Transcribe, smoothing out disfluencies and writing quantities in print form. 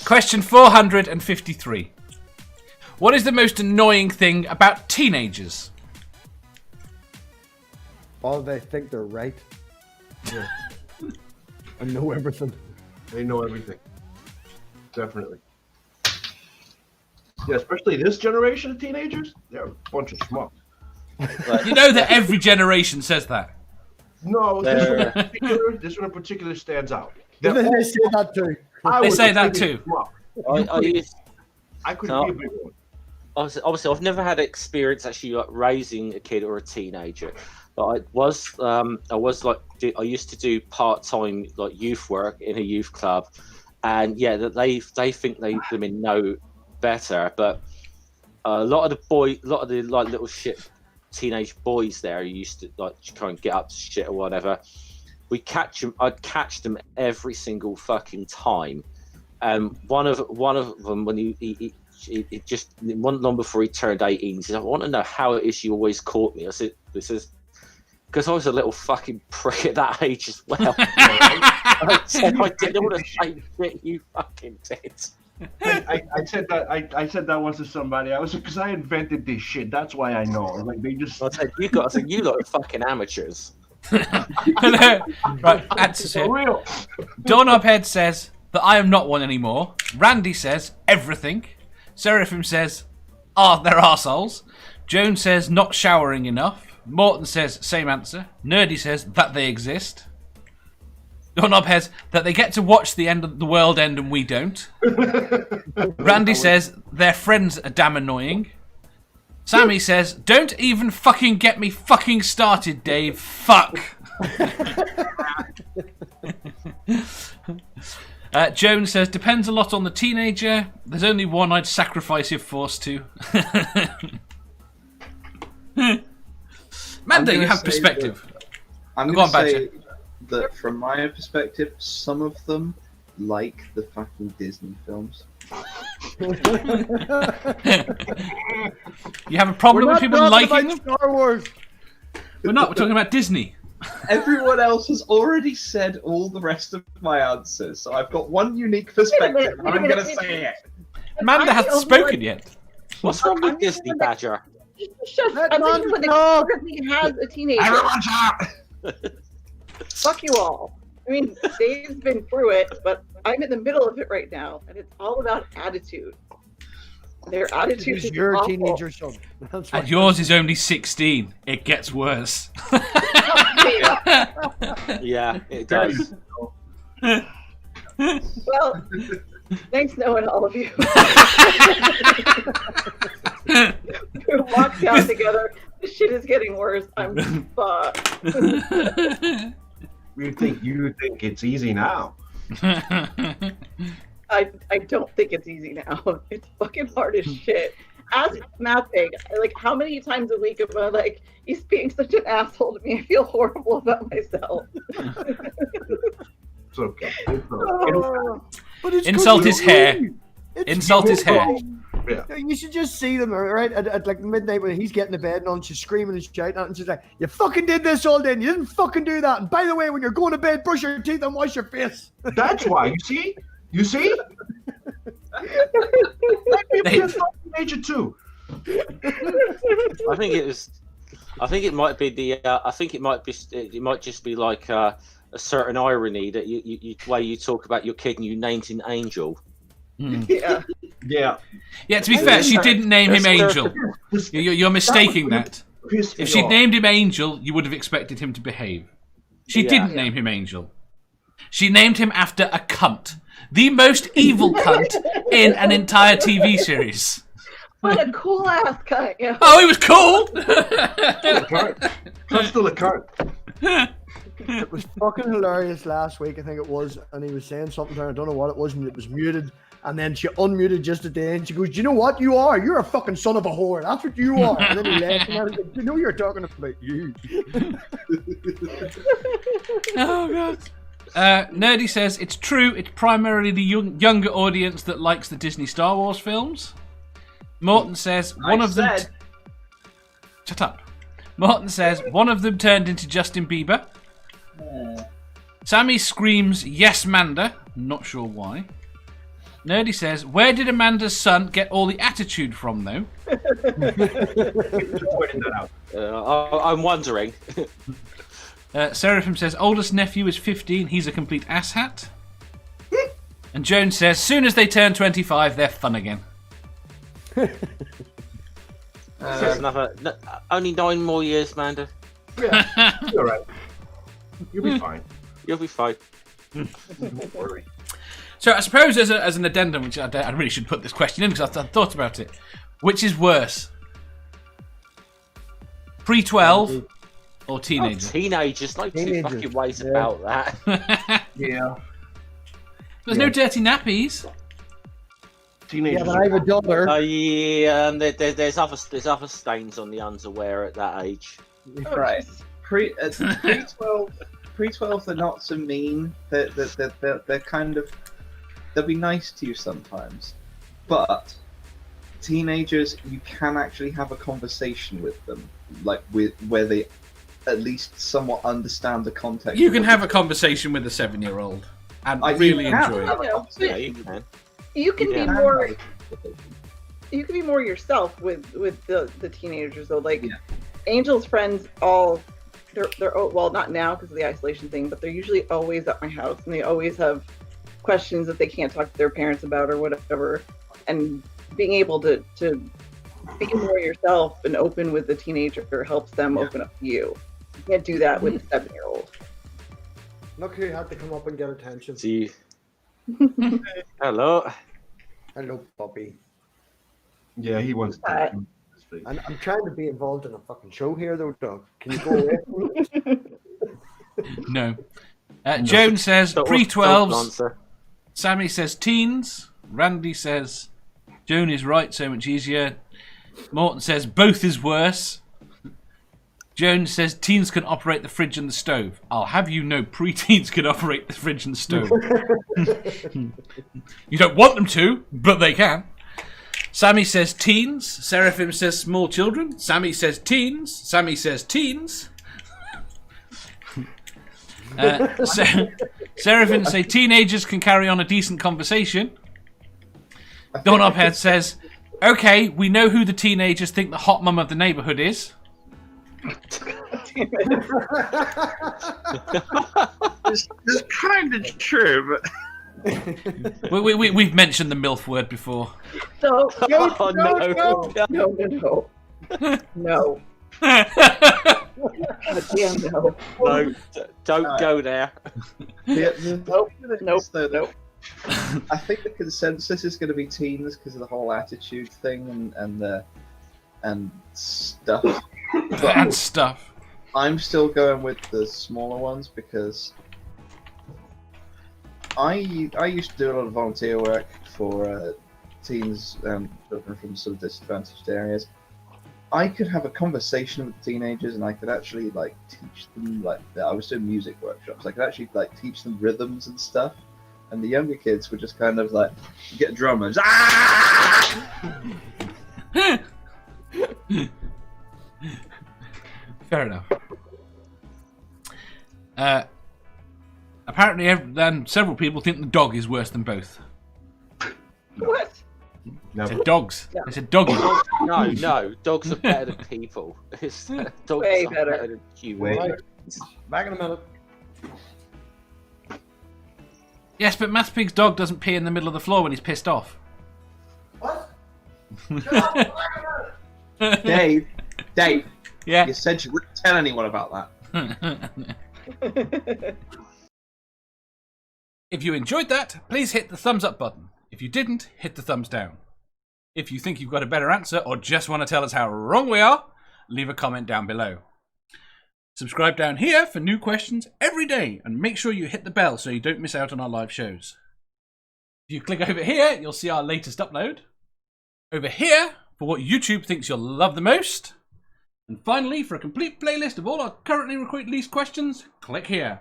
Question 453. What is the most annoying thing about teenagers? Oh, they think they're right. Yeah. I know everything. They know everything. Definitely. Yeah, especially this generation of teenagers. They're a bunch of schmucks. You know that every generation says that. No, this one in particular stands out. They say that too. They say that too. I couldn't be a big one. Obviously, I've never had experience actually like raising a kid or a teenager, but I used to do part-time like youth work in a youth club, and yeah, that they think they know better, but a lot of the like little shit teenage boys there who used to like try and get up to shit or whatever. I'd catch them every single fucking time. One of them when he just one long before he turned 18, he said, "I want to know how it is you always caught me." I said, "This is because I was a little fucking prick at that age as well." I said, "I didn't want to say shit you fucking did." I said that once to somebody. I was because I invented this shit. That's why I know. Like they just. I said, "You lot are fucking amateurs." Right, answers here. Real. Doorknobhead says that I am not one anymore. Randy says everything. Seraphim says, they're arseholes. Joan says not showering enough. Morton says same answer. Nerdy says that they exist. Doorknobhead that they get to watch the end of the world end and we don't. Randy says their friends are damn annoying. Sammy says, don't even fucking get me fucking started, Dave. Fuck. Joan says, depends a lot on the teenager. There's only one I'd sacrifice if forced to. Manda, you have perspective. I'm going to say that from my perspective, some of them like the fucking Disney films. You have a problem with people liking them? Star Wars. We're not. We're talking about Disney. Everyone else has already said all the rest of my answers, so I've got one unique perspective, and I'm going to say it. Amanda hasn't spoken yet. What's wrong with Disney, Badger? I'm thinking when the has a teenager. Everyone shut up! Fuck you all. I mean, Dave's been through it, but I'm in the middle of it right now, and it's all about attitude. Their attitude is your awful. teenager son. And yours is only 16. It gets worse. Yeah, it does. Well, thanks knowing all of you. We walked down together. This shit is getting worse. I'm fucked. You think it's easy now? I don't think it's easy now. It's fucking hard as shit. Ask Mapping, like, how many times a week am I like, he's being such an asshole to me? I feel horrible about myself. It's okay. But it's Insult his hair. It's Insult his hair. Yeah. You should just see them, right? At like midnight when he's getting to bed and she's screaming and shouting at, and she's like, "You fucking did this all day, and you didn't fucking do that. And by the way, when you're going to bed, brush your teeth and wash your face." That's why. You see? Major too. I think it might be it might just be like a certain irony that you way you talk about your kid and you named him Angel. Yeah. Yeah, to be fair, she didn't name him Angel. You're mistaking that. If she'd named him Angel, you would have expected him to behave. She didn't name him Angel. She named him after a cunt. The most evil cunt in an entire TV series. What a cool ass cunt. Yeah. Oh, he was cool! That's still a cunt. It was fucking hilarious last week, I think it was, and he was saying something there, I don't know what it was, and it was muted, and then she unmuted just at the end. She goes, "Do you know what you are? You're a fucking son of a whore. That's what you are." And then he left, and I was like, "You know you're talking about you." Oh, God. Nerdy says, it's true, it's primarily the younger audience that likes the Disney Star Wars films. Morton says, Shut up. Morton says, one of them turned into Justin Bieber. Sammy screams, yes, Manda. Not sure why. Nerdy says, where did Amanda's son get all the attitude from, though? Just pointing that out. I'm wondering. Seraphim says, oldest nephew is 15. He's a complete asshat. And Jones says, soon as they turn 25, they're fun again. There's only 9 more years, Amanda. Yeah, you're right. You'll be fine. You'll be fine. Don't worry. So I suppose as an addendum, which I really should put this question in because I thought about it. Which is worse? Pre-12 or teenager? Teenagers, no two Teenagers, fucking ways yeah. about that. Yeah. There's no dirty nappies. Teenagers. Yeah, but I have a daughter. There's other stains on the underwear at that age. Right. Pre-12, they're not so mean. They're kind of, they'll be nice to you sometimes, but teenagers, you can actually have a conversation with them, like where they at least somewhat understand the context. You can have a conversation with a 7-year-old and I really can have enjoy a it. conversation. Yeah, you can. You can be Yeah. more. You can be more yourself with the teenagers though. Like Angel's friends, they're well, not now because of the isolation thing, but they're usually always at my house, and they always have questions that they can't talk to their parents about or whatever. And being able to be more yourself and open with the teenager helps them open up to you. You can't do that with a 7-year-old. Look who had to come up and get attention. See. Hello. Hello, Bobby. Yeah, he wants Hi. to. And I'm trying to be involved in a fucking show here, though, Doug. Can you go away from it? No. Joan says Don't pre-12s. answer. Sammy says teens. Randy says Joan is right, so much easier. Morton says both is worse. Jones says teens can operate the fridge and the stove. I'll have you know pre-teens can operate the fridge and the stove. You don't want them to, but they can. Sammy says teens. Seraphim says small children. Sammy says teens. Sammy says teens. Seraphim say teenagers can carry on a decent conversation. Doorknobhead says, okay, we know who the teenagers think the hot mum of the neighbourhood is. It's kind of true, but We've mentioned the MILF word before. So Oh, no. no. God damn no. No, don't go there. Nope. I think the consensus is going to be teens because of the whole attitude thing and stuff. And stuff. I'm still going with the smaller ones because I used to do a lot of volunteer work for teens and children from sort of disadvantaged areas. I could have a conversation with teenagers, and I could actually like teach them I was doing music workshops. I could actually teach them rhythms and stuff. And the younger kids were just kind of get drummers. Fair enough. Apparently, then several people think the dog is worse than both. What? They said dogs. They said doggy. No, dogs are better than people. Dogs Way are better. than humans. Right. Back in a minute. Yes, but Math Pig's dog doesn't pee in the middle of the floor when he's pissed off. What? Dave, Yeah. you said you wouldn't tell anyone about that. If you enjoyed that, please hit the thumbs up button. If you didn't, hit the thumbs down. If you think you've got a better answer or just want to tell us how wrong we are, leave a comment down below. Subscribe down here for new questions every day and make sure you hit the bell so you don't miss out on our live shows. If you click over here, you'll see our latest upload. Over here, for what YouTube thinks you'll love the most. And finally, for a complete playlist of all our currently released questions, click here.